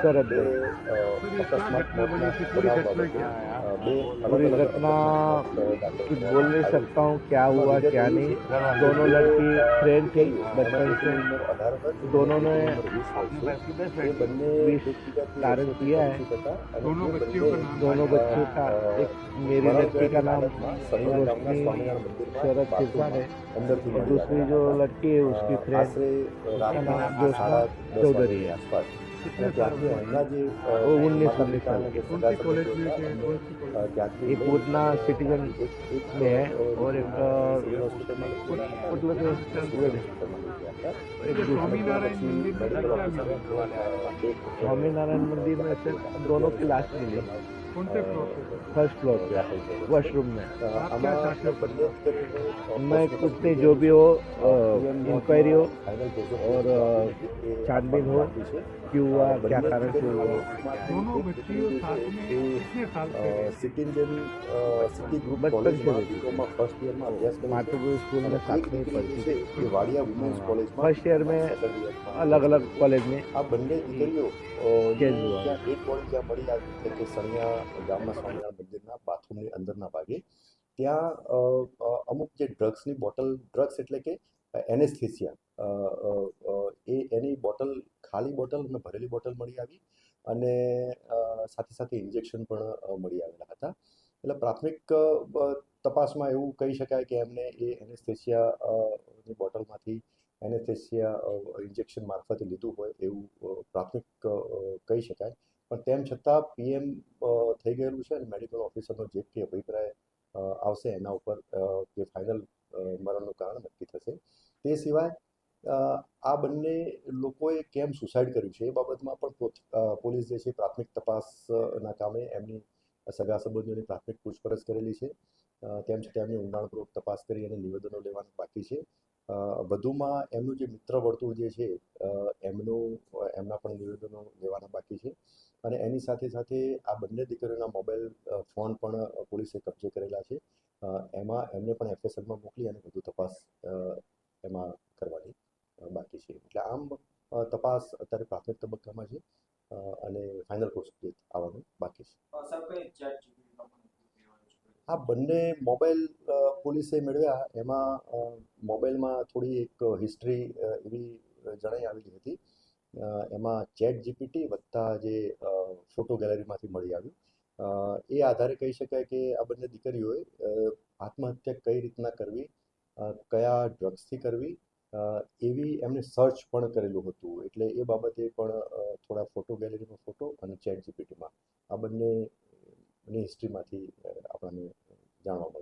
શરદભાઈ अकस्मात मौत पूरी घटना कुछ बोल नहीं सकता हूँ क्या हुआ क्या नहीं। दोनों लड़की फ्रेंड थी बचपन से। दोनों ने विष धारण किया है। दोनों बच्चियों का एक मेरी लड़की का नाम रोशनी शरद सिरसा है और दूसरी जो लड़की है उसकी फ्रेंड उसका नाम ज्योत्ना चौधरी है। वो 19 साल की। एक पूतना सिटीजन में है और एक मतलब स्वामीनारायण मंदिर में से दोनों की लाश मिली फर्स्ट फ्लोर पे वॉशरूम में। मैं कुछ नहीं, जो भी हो इंक्वायरी हो और छानबीन हो क्यों हुआ क्या कारण से हुआ। दोनों बच्चियों साथ में कितने साल से सिटी ग्रुप बचपन से कॉलेजમાં ફર્સ્ટ યરમાં અભ્યાસ કરે છે मातृभूमि स्कूल में साथ में ही पढ़ती थी। એ વાડિયા વુમેન્સ કોલેજમાં फर्स्ट ईयर में સેકન્ડ યરમાં अलग अलग कॉलेज में આ બંને દીકરીઓ ચેન્જ હુઆ। જ્યાં ડેડ બોડી જ્યાં મળી આવી એટલે કે સણિયા ગામના સ્વામિનારાયણ મંદિરના બાથરૂમની અંદરના ભાગે ત્યાં અમુક જે ડ્રગ્સની બોટલ ડ્રગ્સ એટલે કે એનેસ્થેસિયા એ એની બોટલ ખાલી બોટલ અને ભરેલી બોટલ મળી આવી અને સાથે સાથે ઇન્જેક્શન પણ મળી આવેલા હતા। એટલે પ્રાથમિક તપાસમાં એવું કહી શકાય કે એમને એ એનેસ્થેસિયા ની બોટલમાંથી એનેસ્થેસિયા ઇન્જેક્શન મારફતે લીધું હોય એવું પ્રાથમિક કહી શકાય। પણ તેમ છતાં પીએમ થઈ ગયેલું છે અને મેડિકલ ઓફિસરનો જે કંઈ અભિપ્રાય આવશે એના ઉપર જે ફાઇનલ મરણનું કારણ નક્કી થશે। તે સિવાય આ બંને લોકોએ કેમ સુસાઇડ કર્યું છે એ બાબતમાં પણ પોલીસ જે છે પ્રાથમિક તપાસના કામે એમની સગા સંબંધીઓની પ્રાથમિક પૂછપરછ કરેલી છે। તેમ છતાં એમની ઊંડાણપૂર્વક તપાસ કરી અને નિવેદનો લેવાનું બાકી છે। વધુમાં એમનું જે મિત્ર વર્તુળ જે છે એમના પણ નિવેદનો લેવાના બાકી છે અને એની સાથે સાથે આ બંને દીકરીઓના મોબાઈલ ફોન પણ પોલીસે કબજે કરેલા છે। એમાં એમને પણ એફએસએલમાં મોકલી અને વધુ તપાસ એમાં કરવાની બાકી છે। એટલે આમ તપાસ અત્યારે પ્રાથમિક તબક્કામાં છે અને ફાઇનલ પ્રોસીજર આવવાનું બાકી છે। આ બંને મોબાઈલ પોલીસે મેળવ્યા એમાં મોબાઈલમાં થોડી એક હિસ્ટ્રી એવી જણાઈ આવેલી હતી। એમાં ચેટ જીપીટી વત્તા જે ફોટો ગેલેરીમાંથી મળી આવ્યું। એ આધારે કહી શકાય કે આ બંને દીકરીઓએ આત્મહત્યા કઈ રીતના કરવી કયા ડ્રગ્સથી કરવી એવી એમને સર્ચ પણ કરેલું હતું। એટલે એ બાબતે પણ થોડા ફોટો ગેલેરીનો ફોટો અને ચેટ જીપીટીમાં આ બંનેની હિસ્ટ્રીમાંથી આપણને જાણવા મળે।